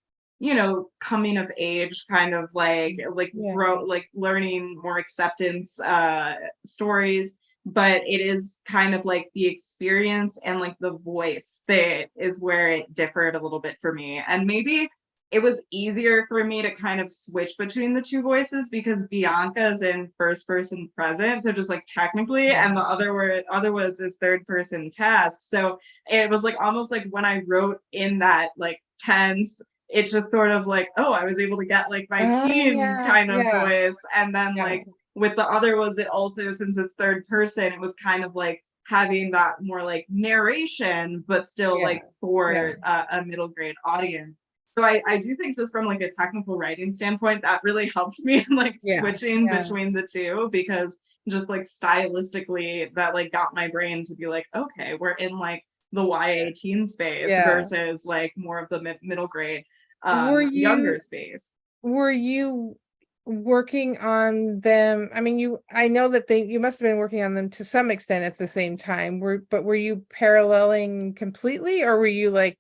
coming of age kind of like yeah, grow, like learning more acceptance stories, but it is kind of like the experience and like the voice that is where it differed a little bit for me. And maybe it was easier for me to kind of switch between the two voices because Bianca's in first person present, so just like technically, and the yeah. other was is third person cast. So it was like almost like when I wrote in that like tense, it's just sort of like, oh, I was able to get like my Oh, teen yeah, kind of yeah, voice. And then yeah, like with the other ones, it also, since it's third person, it was kind of like having that more like narration, but still yeah, like for yeah, a middle grade audience. So I do think just from like a technical writing standpoint, that really helped me in like yeah, switching yeah, between the two, because just like stylistically that like got my brain to be like, okay, we're in like the YA teen space yeah. versus like more of the middle grade Were younger you space. were you working on them? I mean, I know that you must have been working on them to some extent at the same time. But were you paralleling completely, or were you like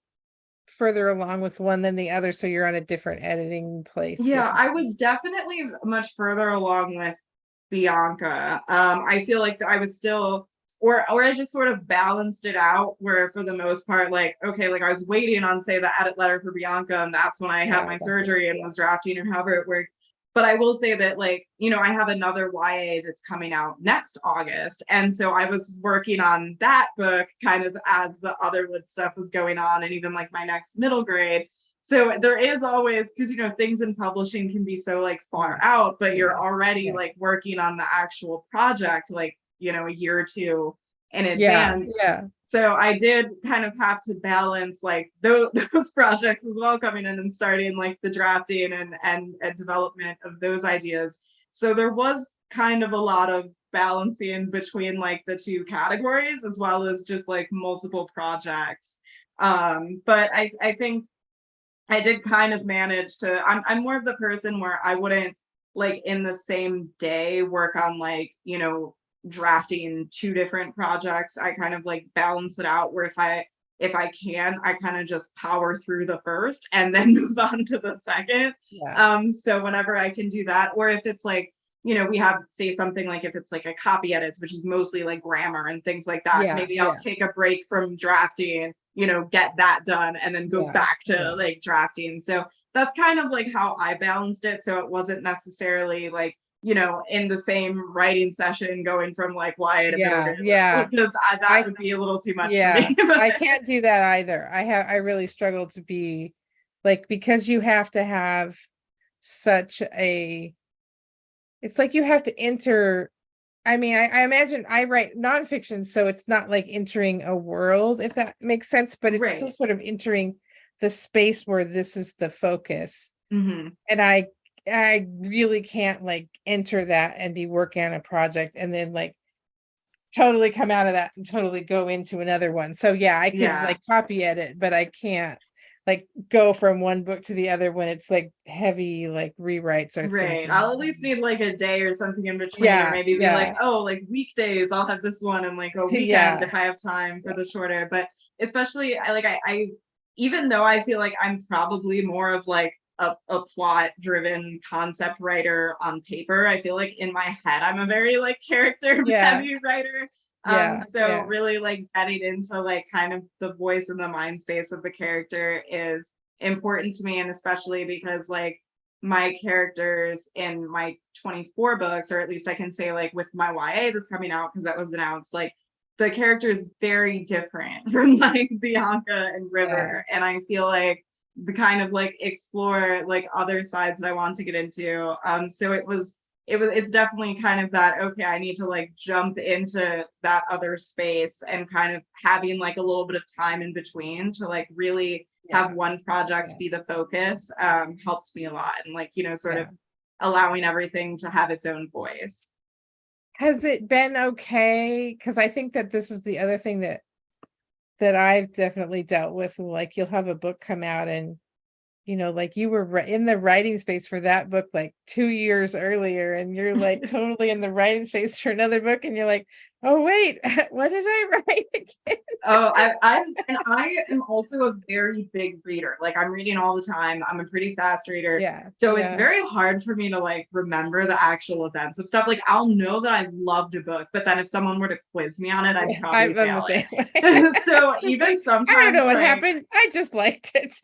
further along with one than the other, so you're on a different editing place with Yeah, I was definitely much further along with Bianca. I feel like I was still, or I just sort of balanced it out where for the most part, like, okay, like I was waiting on, say, the edit letter for Bianca, and that's when I had yeah, my gotcha. surgery and was drafting or however it worked. But I will say that, like, I have another YA that's coming out next August. And so I was working on that book kind of as the Otherwood stuff was going on, and even like my next middle grade. So there is always, because you know things in publishing can be so like far Yes. out, but you're Yeah. already Yeah. like working on the actual project like, you know, a year or two in Yeah. advance. Yeah. So I did kind of have to balance like those projects as well, coming in and starting like the drafting and development of those ideas. So there was kind of a lot of balancing between like the two categories as well as just like multiple projects. But I think I did kind of manage to, I'm more of the person where I wouldn't like in the same day work on like, you know, drafting two different projects. I kind of like balance it out where if I can, I kind of just power through the first and then move on to the second. Yeah. So whenever I can do that, or if it's like, you know, we have say something like if it's like a copy edits, which is mostly like grammar and things like that, Yeah. maybe I'll Yeah. take a break from drafting, you know, get that done and then go Yeah. back to Yeah. like drafting. So that's kind of like how I balanced it. So it wasn't necessarily like, you know, in the same writing session going from like Wyatt a bit Yeah. Yeah. because that I would be a little too much for Yeah, me. But I can't do that either. I really struggle to be like, because you have to have such a, it's like you have to enter. I mean, I imagine I write nonfiction, so it's not like entering a world, if that makes sense, but it's still right. sort of entering the space where this is the focus. Hmm. And I really can't like enter that and be working on a project and then like totally come out of that and totally go into another one. So yeah, I could Yeah. like copy edit, but I can't like go from one book to the other when it's like heavy like rewrites or Right. thinking. I'll at least need like a day or something in between, or Yeah, maybe be like, yeah. oh, like weekdays, I'll have this one and like a weekend Yeah. if I have time for the shorter. But especially I even though I feel like I'm probably more of like a plot driven concept writer on paper, I feel like in my head I'm a very like character Yeah. heavy writer. Yeah. So Yeah. really like getting into like kind of the voice and the mind space of the character is important to me, and especially because like my characters in my 24 books, or at least I can say like with my YA that's coming out because that was announced, like the character is very different from like Bianca and Yeah. River. And I feel like the kind of like explore like other sides that I want to get into. So it's definitely kind of that, okay, I need to like jump into that other space, and kind of having like a little bit of time in between to like really have Yeah. one project Yeah. be the focus helped me a lot, and like, you know, sort of Yeah. allowing everything to have its own voice. Has it been okay? Because I think that this is the other thing that I've definitely dealt with. Like you'll have a book come out and like you were in the writing space for that book like 2 years earlier, and you're like totally in the writing space for another book, and you're like, oh wait, what did I write again? Oh, I am also a very big reader. Like I'm reading all the time. I'm a pretty fast reader. Yeah, So it's yeah. very hard for me to like remember the actual events of stuff. Like I'll know that I loved a book, but then if someone were to quiz me on it, I'd Yeah, probably I'm the fail same way. it. So It's even like, I don't sometimes know what like happened. I just liked it.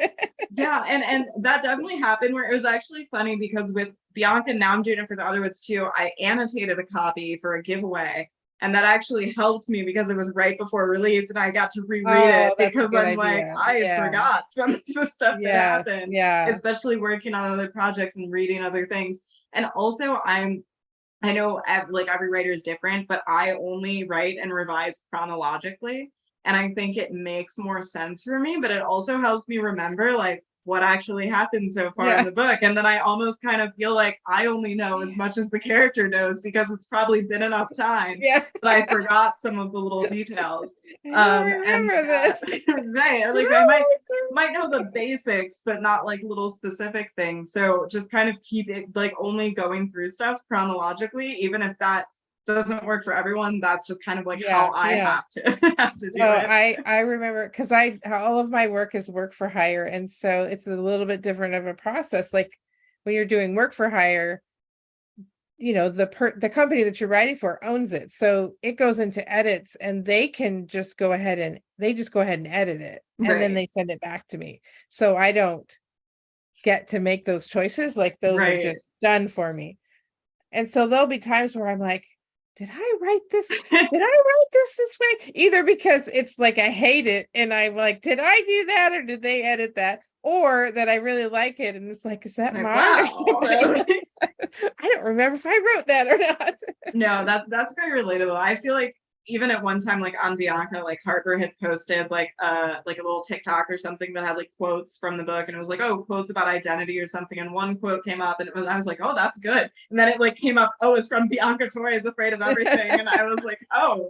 yeah, and that definitely happened where it was actually funny because with Bianca, now I'm doing it for the Otherwoods too. I annotated a copy for a giveaway, and that actually helped me because it was right before release, and I got to reread it Oh, that's a because good I'm like, idea. I Yeah. forgot some of the stuff that Yes. happened, Yeah. especially working on other projects and reading other things. And also, I know like every writer is different, but I only write and revise chronologically. And I think it makes more sense for me, but it also helps me remember like what actually happened so far in Yeah. the book. And then I almost kind of feel like I only know as much as the character knows because it's probably been enough time Yeah. that I forgot some of the little details. I don't And remember that, this. right, Did like I I might know the basics, but not like little specific things. So just kind of keep it like only going through stuff chronologically, even if that doesn't work for everyone. That's just kind of like how Yeah, I yeah. have to have to do Oh, it. I remember because I all of my work is work for hire, and so it's a little bit different of a process. Like when you're doing work for hire, the company that you're writing for owns it, so it goes into edits, and they just go ahead and edit it, and then Right, they send it back to me. So I don't get to make those choices. Like those are right. just done for me. And so there'll be times where I'm like, did I write this? Did I write this way? Either because it's like I hate it and I'm like, did I do that or did they edit that? or that I really like it and it's like, is that Like, mine or wow. somebody else? I don't remember if I wrote that or not. No, that's very relatable. I feel like even at one time, like on Bianca, like Harper had posted like a little TikTok or something that had like quotes from the book, and it was like, oh, quotes about identity or something. And one quote came up, and I was like, oh, that's good. And then it like came up, oh, it's from Bianca Torre is Afraid of Everything, and I was like, oh,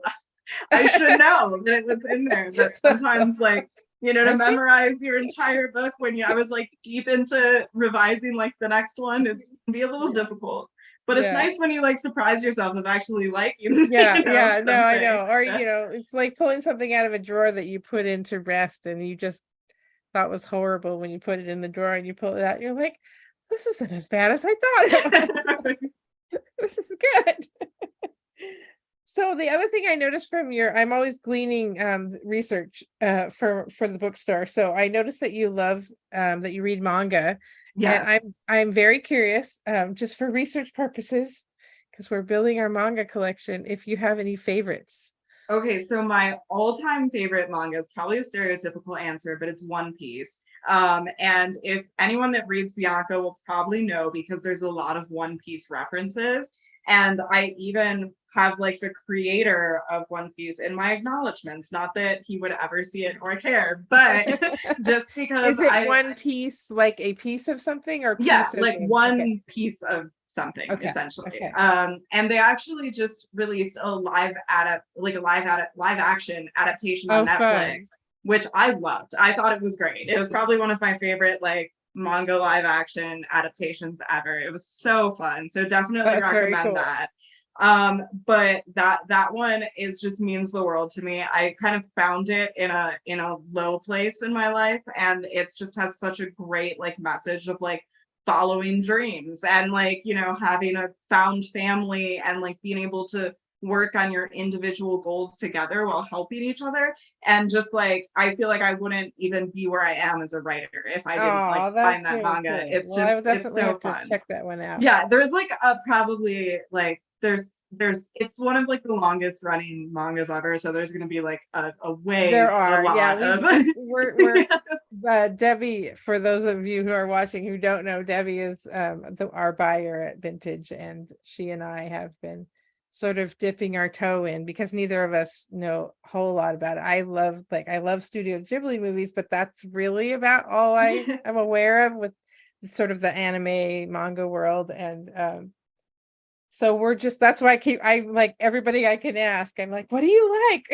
I should know that it was in there. That sometimes like to I see. memorize your entire book when I was like deep into revising like the next one, it can be a little difficult. But it's Yeah. nice when you like surprise yourself of actually liking, Yeah, no, I something. know. Or, it's like pulling something out of a drawer that you put into rest and you just thought was horrible when you put it in the drawer and you pull it out. You're like, this isn't as bad as I thought it was. This is good. So the other thing I noticed from I'm always gleaning research for the bookstore. So I noticed that you love that you read manga. And Yes. I'm very curious, just for research purposes, because we're building our manga collection, if you have any favorites. Okay, so my all-time favorite manga is probably a stereotypical answer, but it's One Piece. And if anyone that reads Bianca will probably know because there's a lot of One Piece references. And I even have like the creator of One Piece in my acknowledgments. Not that he would ever see it or care, but just because Is it One Piece, like a piece of something, or yeah, piece of like okay. one piece of something essentially. Okay. And they actually just released a live action adaptation Oh, on fun. Netflix, which I loved. I thought it was great. It was probably one of my favorite like manga live action adaptations ever. It was so fun. So definitely That's very recommend cool. that. But that one is just means the world to me. I kind of found it in a low place in my life, and it's just has such a great like message of like following dreams and like having a found family and like being able to work on your individual goals together while helping each other. And just like I feel like I wouldn't even be where I am as a writer if I didn't like Oh, find that's that very manga. cool. It's Well, I just would it's definitely so have to fun. check that one out. Yeah, there's like a probably like there's it's one of like the longest running mangas ever, so there's gonna be like There a are, yeah, lot of we're Debbie, for those of you who are watching who don't know, Debbie is our buyer at Vintage, and she and I have been sort of dipping our toe in because neither of us know a whole lot about it. I love Studio Ghibli movies, but that's really about all I am aware of with sort of the anime manga world. And so that's why I like everybody I can ask. I'm like, what do you like?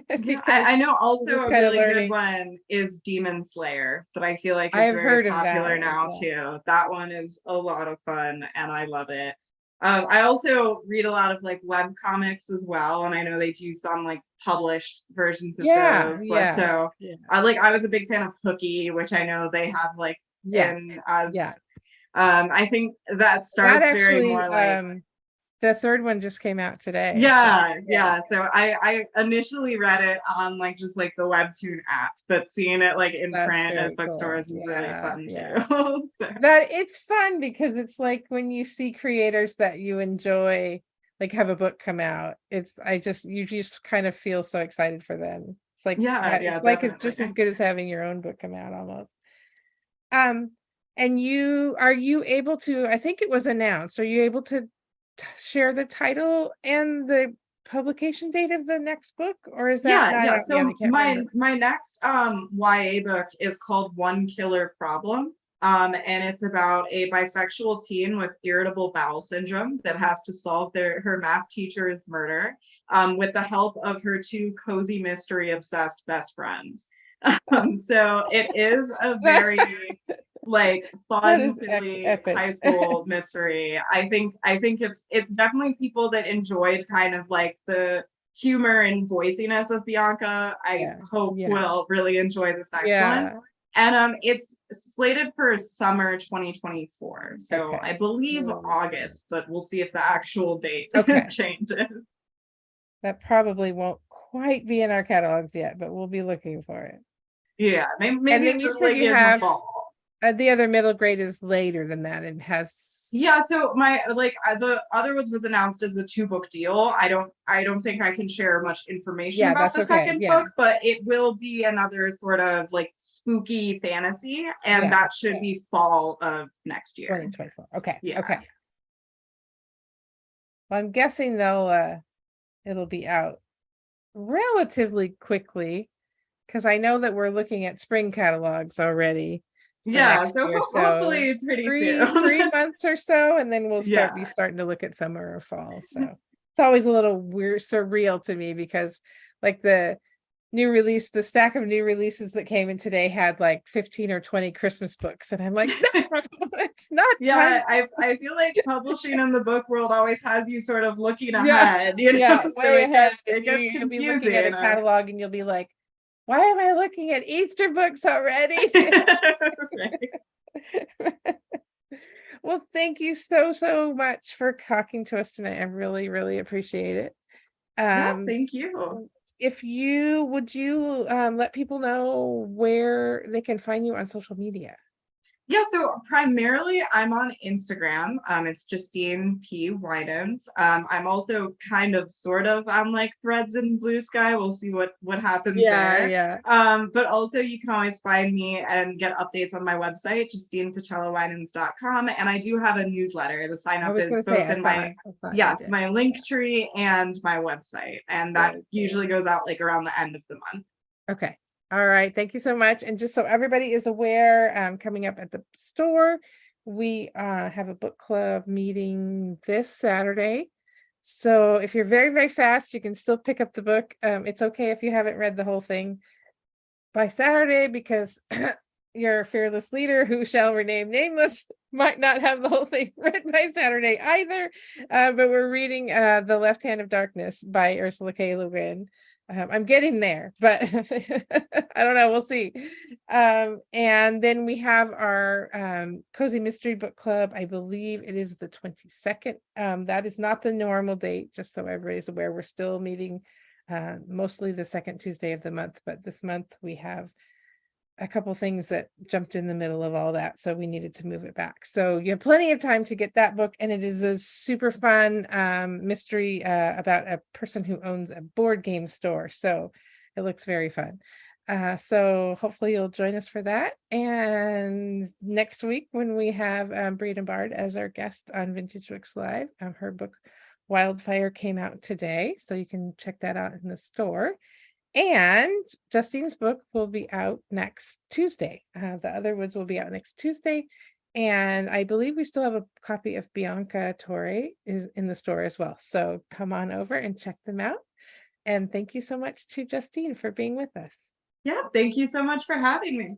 Yeah, Because I know we're also just a kind of really good learning. one is Demon Slayer that I feel like I is have very heard of that popular one. now Yeah. too. That one is a lot of fun and I love it. I also read a lot of like web comics as well, and I know they do some like published versions of Yeah. those. Yeah. So Yeah. I was a big fan of Hooky, which I know they have like Yes. in as Yeah. I think that That starts very actually, more like the third one just came out today. So yeah, yeah. yeah. So I initially read it on like just like the webtoon app, but seeing it like in That's print at very cool. bookstores is really Yeah. fun too. Yeah. So That it's fun because it's like when you see creators that you enjoy, like have a book come out, you just kind of feel so excited for them. yeah, yeah, It's definitely. just as good as having your own book come out almost. Um, and are you able to, I think it was announced, are you able to share the title and the publication date of the next book, or is that Yeah, not yeah. out yet? I So can't remember. my next YA book is called One Killer Problem. And it's about a bisexual teen with irritable bowel syndrome that has to solve her math teacher's murder with the help of her two cozy mystery obsessed best friends. So it is a That, very like that fun, is silly epic. high school mystery. I think it's definitely people that enjoyed kind of like the humor and voiciness of Bianca. I Yeah. hope Yeah. will really enjoy this next one. Yeah. And it's slated for summer 2024. So Okay. I believe Mm. August, but we'll see if the actual date Okay. changes. That probably won't quite be in our catalogs yet, but we'll be looking for it. Yeah, And maybe then you said like you in the have fall. The other middle grade is later than that. It has. Yeah, so the Otherwoods was announced as a 2 book deal. I don't think I can share much information Yeah, about that's the okay. second Yeah. book, but it will be another sort of like spooky fantasy, and Yeah. that should be fall of next year. 2024. Okay. Yeah. Okay. Well, I'm guessing it'll be out relatively quickly because I know that we're looking at spring catalogs already for Yeah, next so year. So hopefully pretty three soon. months or so, and then we'll Yeah. be starting to look at summer or fall. So it's always a little weird, surreal to me because like the stack of new releases that came in today had like 15 or 20 Christmas books, and I'm like, no, it's not time. Yeah, I feel like publishing in the book world always has you sort of looking Yeah, ahead, yeah, so way ahead. And it gets you'll be looking at a confusing. catalog and you'll be like, why am I looking at Easter books already? Right. Well, thank you so, so much for talking to us tonight. I really, really appreciate it. Yeah, Um, thank you. if you would you let people know where they can find you on social media? Yeah, so primarily I'm on Instagram. It's Justine P. Winans. I'm also kind of sort of on like Threads and Blue Sky. We'll see what happens Yeah, there. yeah. But also you can always find me and get updates on my website, JustinePucellaWinans.com. And I do have a newsletter. The sign I up was is gonna say both in my I thought you yes, did. my link tree and my website. And that Very cool. usually goes out like around the end of the month. Okay. All right. Thank you so much. And just so everybody is aware, coming up at the store, we have a book club meeting this Saturday. So if you're very, very fast, you can still pick up the book. It's okay if you haven't read the whole thing by Saturday because your fearless leader, who shall remain nameless, might not have the whole thing read by Saturday either. But we're reading The Left Hand of Darkness by Ursula K. Le Guin. I'm getting there, but I don't know. We'll see. And then we have our Cozy Mystery Book Club. I believe it is the 22nd. That is not the normal date, just so everybody's aware. We're still meeting mostly the second Tuesday of the month, but this month we have a couple things that jumped in the middle of all that, so we needed to move it back. So you have plenty of time to get that book, and it is a super fun mystery about a person who owns a board game store. So it looks very fun. So hopefully you'll join us for that. And next week when we have Breda Bard as our guest on Vintage Books Live, her book Wildfire came out today, so you can check that out in the store. And Justine's book will be out next Tuesday. The Otherwoods will be out next Tuesday. And I believe we still have a copy of Bianca Torre is in the store as well. So come on over and check them out. And thank you so much to Justine for being with us. Yeah, thank you so much for having me.